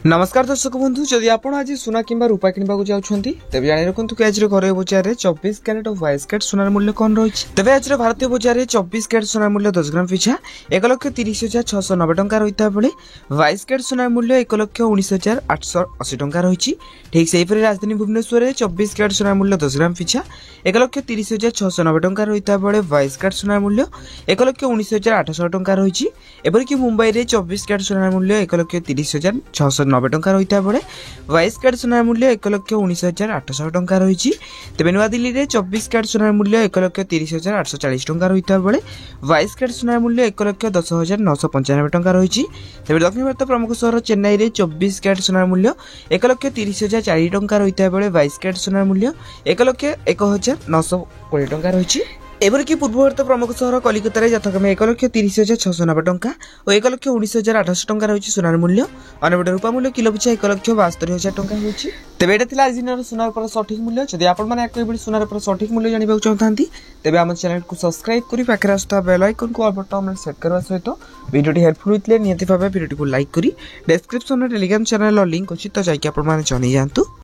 नमस्कार दर्शक बंधु जदि आप आज सुना कि रूपा किणवा चाहते तेज जाणी रखु कि आज घर बजार में 24 कैरेट और 22 कैरेट सोनार मूल्य कौन रही है। तेज आज भारतीय बजार में 24 कैरेट सोनार मूल्य 10 ग्राम पिछा 1,30,690 टंका रही है बेले 22 कैरेट सोनार मूल्य 1,19,880 टंका रही। ठीक से राजधानी भुवनेश्वर में 24 कैरेट सोनार मूल्य 10 ग्राम पिछा 1,30,690 टंका रही है बेले 22 कैरेट सोनार मूल्य 1,19,880 टंका रही। एपरिक मुंबई में 24 कैरेट सोनार मूल्य 1,30,690 टंका रही है बेले 22 कैरेट सोनार मूल्य 1,19,880 टंका रही। तेज नुआदिल्ली में 24 कैरेट सोनार मूल्य 1,30,840 टंका रही है बेले 22 कैरेट सोनार मूल्य 1,10,995 टंका रही। तेज दक्षिण भारत प्रमुख सहर चेन्नई में 24 कैरेट सोनार मूल्य 1,30,040 टंका रही है बेले 22 कैरेट सोनार मूल्य 1,01,920 टंका रही। एपरिक पूर्व भारत प्रमुख सहर कलिकता में यथाक्रमे 1,30,690 टंका और 1,19,880 टंका रही सोनार मूल्य। अन्यपटे रूपा मूल्य किलो पिछा 1,72,000 टंका होची। तेज यहाँ आज दिन सोनार पर सठिक मूल्य। जदि आपड़ी सोनार पर सठिक मूल्य जानवा चाहते तेज आम चैनल को सब्सक्राइब कर पाखे आसुवा बेल आइकन को ऑल बटन सेट करने सहित वीडियो हेल्पफुल होते निहत भाव वीडियो को लाइक करी डिस्क्रिप्शन में टेलीग्राम चैनल लिंक अच्छी तो जाकि आप जानी जातु।